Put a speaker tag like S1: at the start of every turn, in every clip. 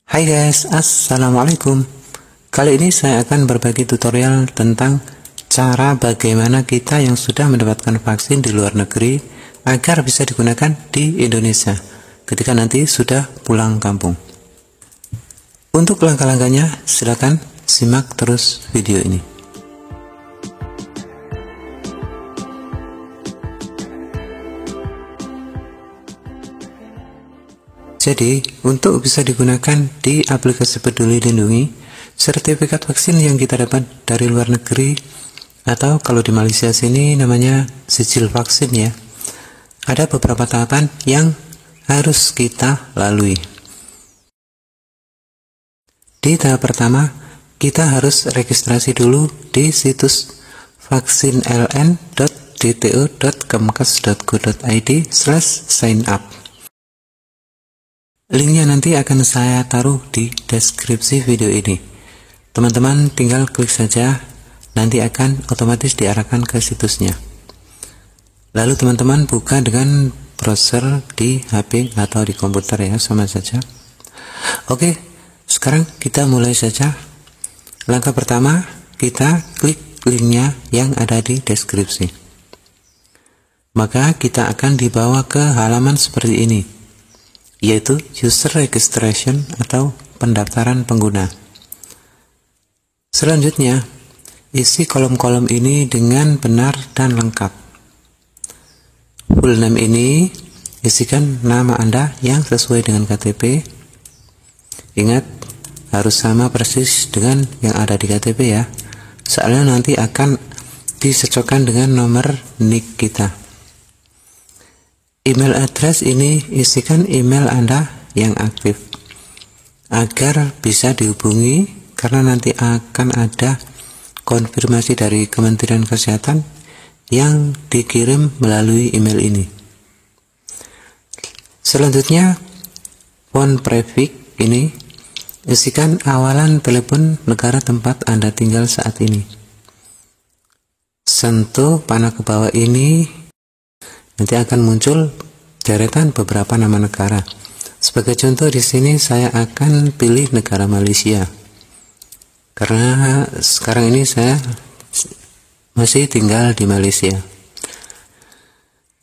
S1: Hai guys, assalamualaikum. Kali ini saya akan berbagi tutorial tentang cara bagaimana kita yang sudah mendapatkan vaksin di luar negeri agar bisa digunakan di Indonesia ketika nanti sudah pulang kampung. Untuk langkah-langkahnya silakan simak terus video ini. Jadi, untuk bisa digunakan di aplikasi Peduli Lindungi, sertifikat vaksin yang kita dapat dari luar negeri, atau kalau di Malaysia sini namanya sijil vaksin ya, ada beberapa tahapan yang harus kita lalui. Di tahap pertama, kita harus registrasi dulu di situs vaksinln.dto.kemkes.go.id/signup. Linknya nanti akan saya taruh di deskripsi video ini. Teman-teman tinggal klik saja, nanti akan otomatis diarahkan ke situsnya. Lalu teman-teman buka dengan browser di HP atau di komputer ya, sama saja. Oke, sekarang kita mulai saja. Langkah pertama, kita klik linknya yang ada di deskripsi. Maka kita akan dibawa ke halaman seperti ini, yaitu user registration atau pendaftaran pengguna. Selanjutnya, isi kolom-kolom ini dengan benar dan lengkap. Full name ini, isikan nama Anda yang sesuai dengan KTP. Ingat, harus sama persis dengan yang ada di KTP ya, soalnya nanti akan disocokkan dengan nomor NIK kita. Email address ini isikan email Anda yang aktif agar bisa dihubungi, karena nanti akan ada konfirmasi dari Kementerian Kesehatan yang dikirim melalui email ini. Selanjutnya, phone prefix ini isikan awalan telepon negara tempat Anda tinggal saat ini. Sentuh panah ke bawah ini, nanti akan muncul deretan beberapa nama negara. Sebagai contoh di sini saya akan pilih negara Malaysia, karena sekarang ini saya masih tinggal di Malaysia.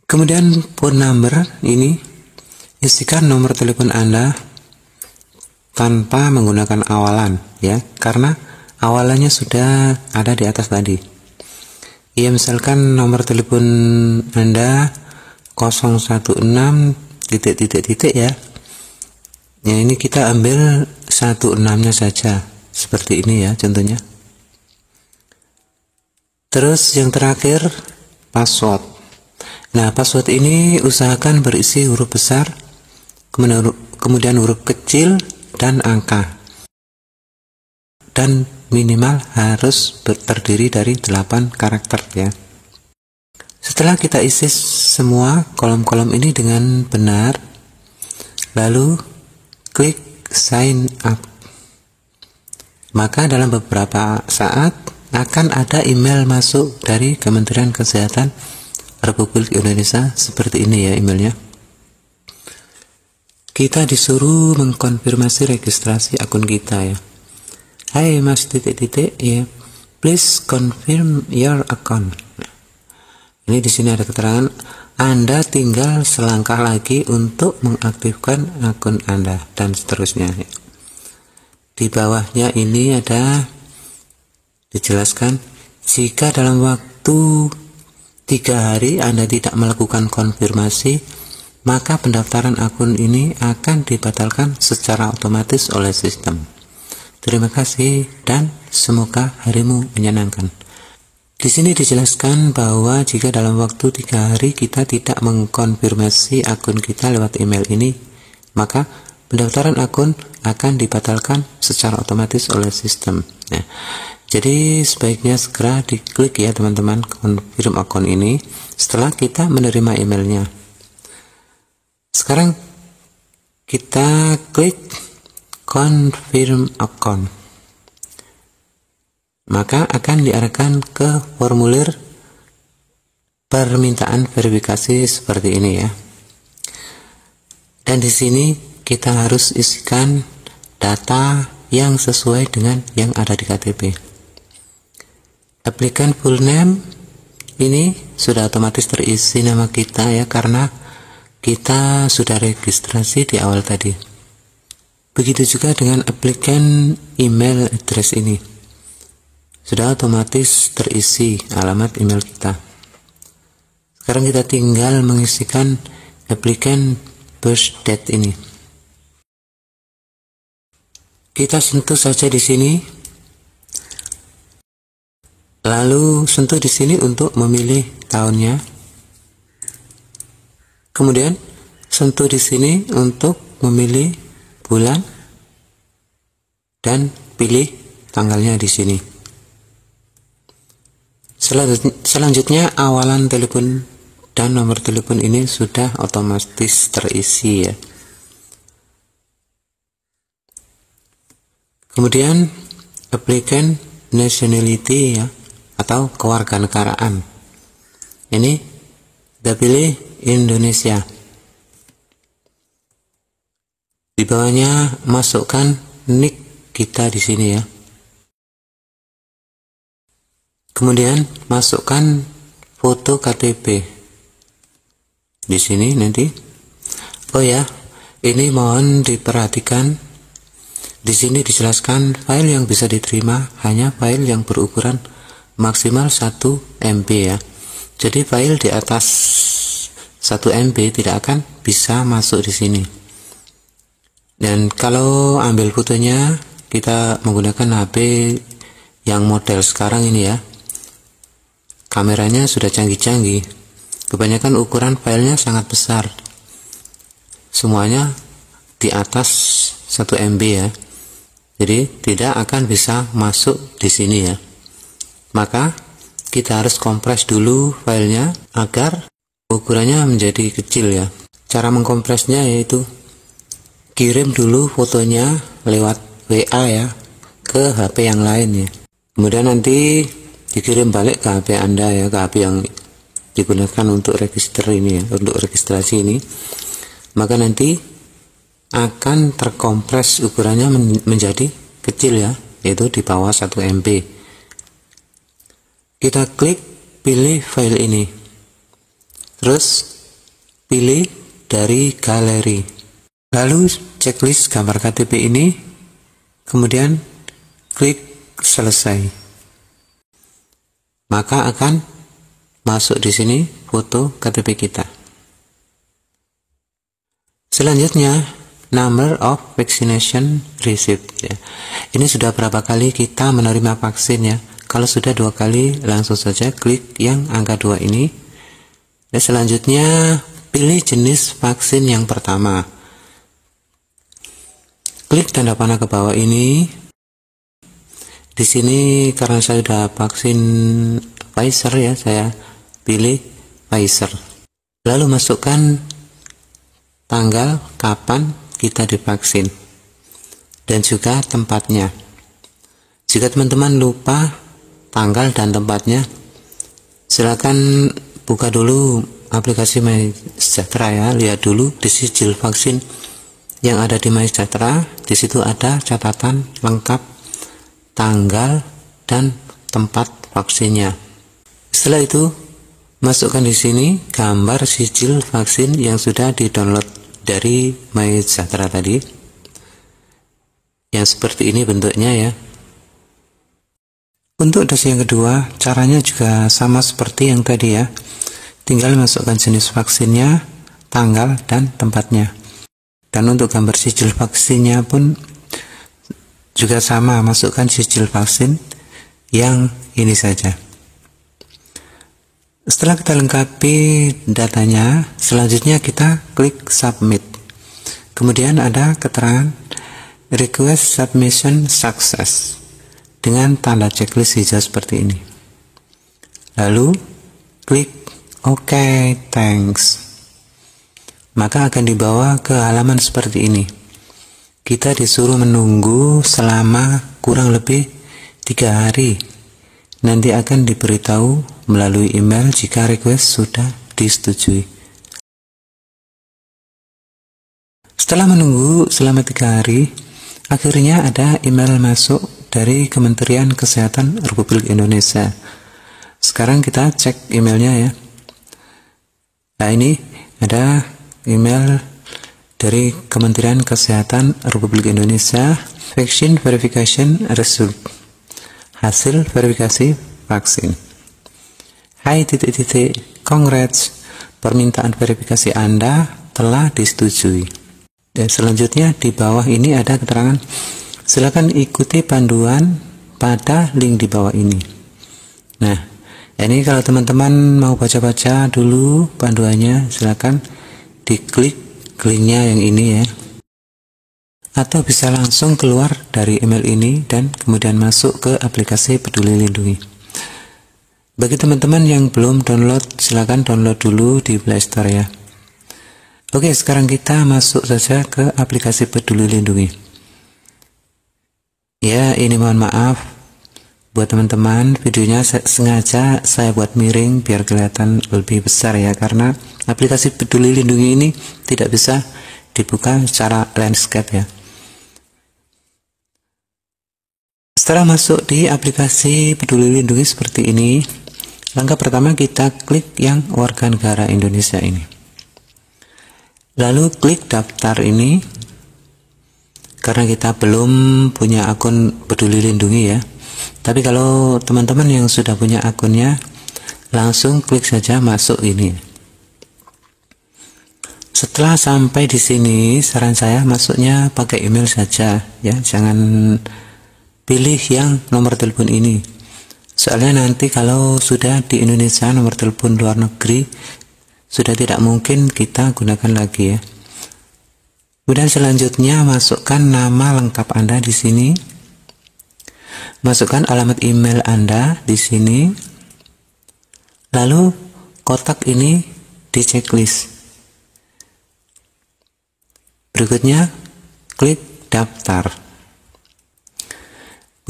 S1: Kemudian phone number ini isikan nomor telepon Anda tanpa menggunakan awalan ya, karena awalannya sudah ada di atas tadi. Ya, misalkan nomor telepon Anda 016 titik ya. Ya, ini kita ambil 16-nya saja. Seperti ini ya contohnya. Terus yang terakhir, password. Nah, password ini usahakan berisi huruf besar, kemudian huruf kecil dan angka. Dan minimal harus terdiri dari 8 karakter ya. Setelah kita isi semua kolom-kolom ini dengan benar, lalu klik sign up. Maka dalam beberapa saat akan ada email masuk dari Kementerian Kesehatan Republik Indonesia seperti ini ya emailnya. Kita disuruh mengkonfirmasi registrasi akun kita ya. Hai Mas titik-titik ya, please confirm your account. Ini di sini ada keterangan Anda tinggal selangkah lagi untuk mengaktifkan akun Anda dan seterusnya. Di bawahnya ini ada dijelaskan, jika dalam waktu 3 hari Anda tidak melakukan konfirmasi, maka pendaftaran akun ini akan dibatalkan secara otomatis oleh sistem. Terima kasih dan semoga harimu menyenangkan. Di sini dijelaskan bahwa jika dalam waktu 3 hari kita tidak mengkonfirmasi akun kita lewat email ini, maka pendaftaran akun akan dibatalkan secara otomatis oleh sistem. Nah, jadi sebaiknya segera diklik ya teman-teman confirm akun ini setelah kita menerima emailnya. Sekarang kita klik confirm account. Maka akan diarahkan ke formulir permintaan verifikasi seperti ini ya. Dan di sini kita harus isikan data yang sesuai dengan yang ada di KTP. Applicant full name ini sudah otomatis terisi nama kita ya, karena kita sudah registrasi di awal tadi. Begitu juga dengan applicant email address ini, sudah otomatis terisi alamat email kita. Sekarang kita tinggal mengisikan applicant birth date ini. Kita sentuh saja di sini, lalu sentuh di sini untuk memilih tahunnya. Kemudian sentuh di sini untuk memilih bulan dan pilih tanggalnya di sini. Selanjutnya awalan telepon dan nomor telepon ini sudah otomatis terisi ya. Kemudian applicant nationality ya, atau kewarganegaraan. Ini kita pilih Indonesia. Di bawahnya masukkan nick kita di sini ya. Kemudian masukkan foto KTP di sini nanti. Oh ya, ini mohon diperhatikan. Di sini dijelaskan file yang bisa diterima hanya file yang berukuran maksimal 1 MB ya. Jadi file di atas 1 MB tidak akan bisa masuk di sini. Dan kalau ambil fotonya kita menggunakan HP yang model sekarang ini ya. Kameranya sudah canggih-canggih. Kebanyakan ukuran filenya sangat besar. Semuanya di atas 1 MB ya. Jadi tidak akan bisa masuk di sini ya. Maka kita harus kompres dulu filenya agar ukurannya menjadi kecil ya. Cara mengkompresnya yaitu kirim dulu fotonya lewat WA ya ke HP yang lain ya. Kemudian nanti dikirim balik ke HP Anda ya, ke HP yang digunakan untuk register ini ya, untuk registrasi ini. Maka nanti akan terkompres ukurannya menjadi kecil ya, yaitu di bawah 1 MB. Kita klik pilih file ini, terus pilih dari galeri, lalu checklist gambar KTP ini, kemudian klik selesai. Maka akan masuk di sini foto KTP kita. Selanjutnya number of vaccination received ya. Ini sudah berapa kali kita menerima vaksin ya. Kalau sudah 2 kali langsung saja klik yang angka 2 ini. Dan selanjutnya pilih jenis vaksin yang pertama. Klik tanda panah ke bawah ini. Di sini karena saya sudah vaksin Pfizer ya, saya pilih Pfizer. Lalu masukkan tanggal kapan kita divaksin dan juga tempatnya. Jika teman-teman lupa tanggal dan tempatnya, silakan buka dulu aplikasi MySejahtera ya, lihat dulu di sijil vaksin yang ada di MySejahtera. Di situ ada catatan lengkap tanggal dan tempat vaksinnya. Setelah itu masukkan di sini gambar sijil vaksin yang sudah di-download dari MySejahtera tadi, yang seperti ini bentuknya ya. Untuk dosis yang kedua, caranya juga sama seperti yang tadi ya. Tinggal masukkan jenis vaksinnya, tanggal, dan tempatnya. Dan untuk gambar sijil vaksinnya pun juga sama, masukkan sijil vaksin yang ini saja. Setelah kita lengkapi datanya, selanjutnya kita klik submit. Kemudian ada keterangan request submission success dengan tanda checklist hijau seperti ini. Lalu klik OK, thanks. Maka akan dibawa ke halaman seperti ini. Kita disuruh menunggu selama kurang lebih 3 hari. Nanti akan diberitahu melalui email jika request sudah disetujui. Setelah menunggu selama 3 hari, Akhirnya ada email masuk dari Kementerian Kesehatan Republik Indonesia. Sekarang kita cek emailnya ya. Nah, ini ada email dari Kementerian Kesehatan Republik Indonesia, Vaccine Verification Result, hasil verifikasi vaksin. Hai congrats, permintaan verifikasi Anda telah disetujui. Dan selanjutnya di bawah ini ada keterangan, silakan ikuti panduan pada link di bawah ini. Nah, ini kalau teman-teman mau baca-baca dulu panduannya, silakan diklik linknya yang ini ya. Atau bisa langsung keluar dari email ini dan kemudian masuk ke aplikasi Peduli Lindungi. Bagi teman-teman yang belum download, silakan download dulu di Play Store ya. Oke, sekarang kita masuk saja ke aplikasi Peduli Lindungi. Ya, ini mohon maaf buat teman-teman, videonya sengaja saya buat miring biar kelihatan lebih besar ya, karena aplikasi Peduli Lindungi ini tidak bisa dibuka secara landscape ya. Setelah masuk di aplikasi Peduli Lindungi seperti ini, langkah pertama kita klik yang warga negara Indonesia ini. Lalu klik daftar ini, karena kita belum punya akun Peduli Lindungi ya. Tapi kalau teman-teman yang sudah punya akunnya, langsung klik saja masuk ini. Setelah sampai di sini, saran saya masuknya pakai email saja ya, jangan pilih yang nomor telepon ini. Soalnya nanti kalau sudah di Indonesia nomor telepon luar negeri sudah tidak mungkin kita gunakan lagi ya. Kemudian selanjutnya masukkan nama lengkap Anda di sini. Masukkan alamat email Anda di sini. Lalu kotak ini di checklist. Berikutnya klik daftar.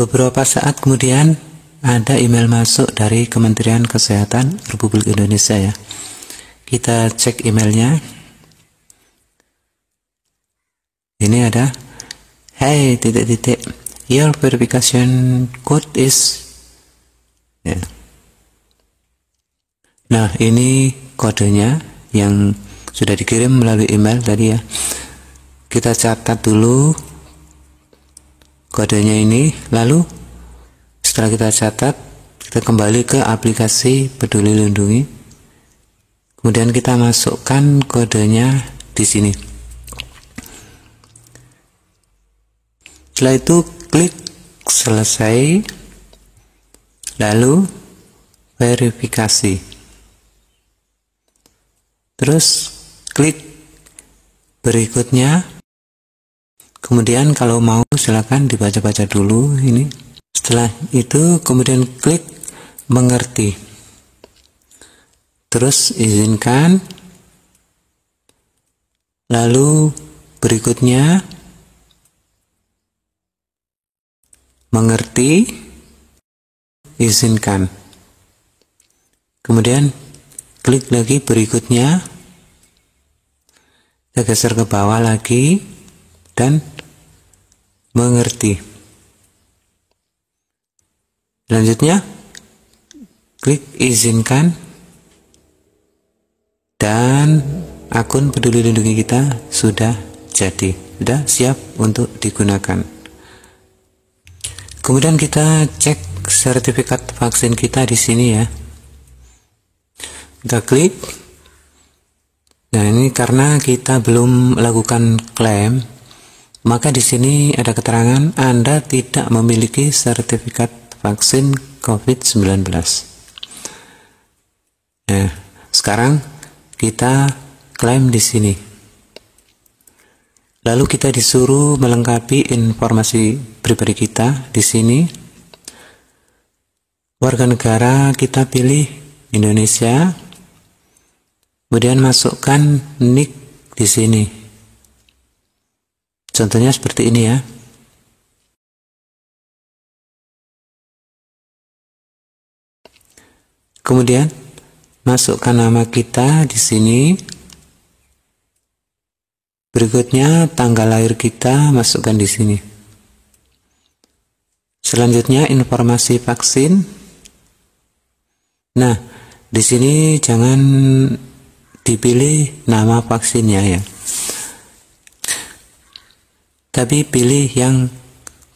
S1: Beberapa saat kemudian ada email masuk dari Kementerian Kesehatan Republik Indonesia ya. Kita cek emailnya. Ini ada, hey your verification code is ya. Nah, ini kodenya yang sudah dikirim melalui email tadi ya. Kita catat dulu kodenya ini, lalu setelah kita catat, kita kembali ke aplikasi Peduli Lindungi. Kemudian kita masukkan kodenya di sini. Setelah itu klik selesai, lalu verifikasi. Terus klik berikutnya. Kemudian kalau mau silakan dibaca-baca dulu ini. Setelah itu kemudian klik mengerti. Terus izinkan. Lalu berikutnya mengerti, izinkan. Kemudian klik lagi berikutnya. Kita geser ke bawah lagi dan mengerti. Selanjutnya klik izinkan dan akun Peduli Lindungi kita sudah jadi, sudah siap untuk digunakan. Kemudian kita cek sertifikat vaksin kita di sini ya. Kita klik. Nah, ini karena kita belum melakukan klaim, maka di sini ada keterangan Anda tidak memiliki sertifikat vaksin COVID-19. Nah, sekarang kita klaim di sini. Lalu kita disuruh melengkapi informasi pribadi kita di sini. Warga negara kita pilih Indonesia. Kemudian masukkan NIK di sini. Contohnya seperti ini ya. Kemudian masukkan nama kita di sini. Berikutnya tanggal lahir kita masukkan di sini. Selanjutnya informasi vaksin. Nah, di sini jangan dipilih nama vaksinnya ya. Tapi pilih yang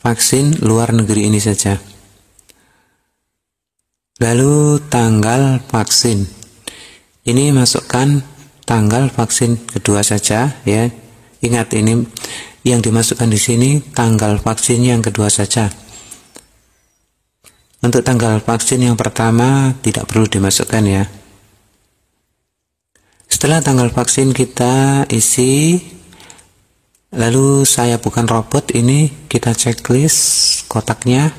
S1: vaksin luar negeri ini saja. Lalu tanggal vaksin. Ini masukkan tanggal vaksin kedua saja ya. Ingat, ini yang dimasukkan di sini tanggal vaksin yang kedua saja. Untuk tanggal vaksin yang pertama tidak perlu dimasukkan ya. Setelah tanggal vaksin kita isi, lalu saya bukan robot, ini kita checklist kotaknya.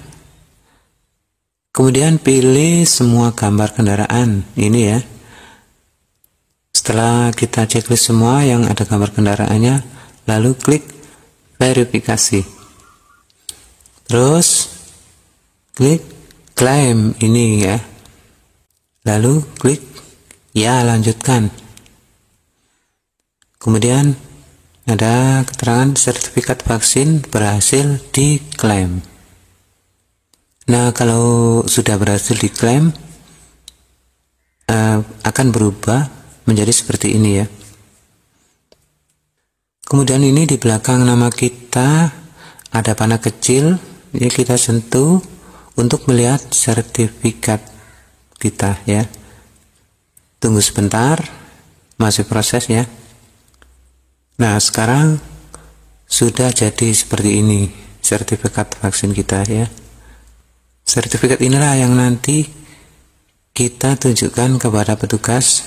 S1: Kemudian pilih semua gambar kendaraan ini ya. Setelah kita checklist semua yang ada gambar kendaraannya, lalu klik verifikasi. Terus klik klaim ini ya. Lalu klik ya, lanjutkan. Kemudian ada keterangan sertifikat vaksin berhasil diklaim. Nah, kalau sudah berhasil diklaim akan berubah menjadi seperti ini ya. Kemudian ini di belakang nama kita ada panah kecil, ya kita sentuh untuk melihat sertifikat kita ya. Tunggu sebentar, masih proses ya. Nah, sekarang sudah jadi seperti ini sertifikat vaksin kita ya. Sertifikat inilah yang nanti kita tunjukkan kepada petugas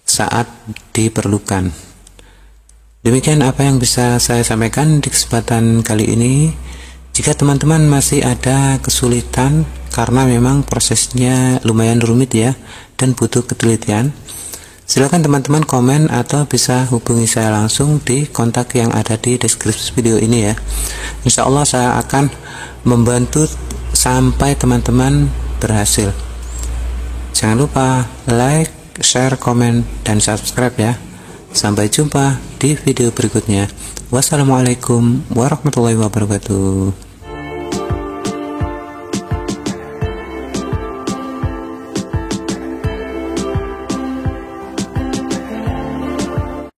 S1: saat diperlukan. Demikian apa yang bisa saya sampaikan di kesempatan kali ini. Jika teman-teman masih ada kesulitan karena memang prosesnya lumayan rumit ya dan butuh ketelitian, silakan teman-teman komen atau bisa hubungi saya langsung di kontak yang ada di deskripsi video ini ya. Insya Allah saya akan membantu sampai teman-teman berhasil. Jangan lupa like, share, komen, dan subscribe ya. Sampai jumpa di video berikutnya. Wassalamualaikum warahmatullahi wabarakatuh.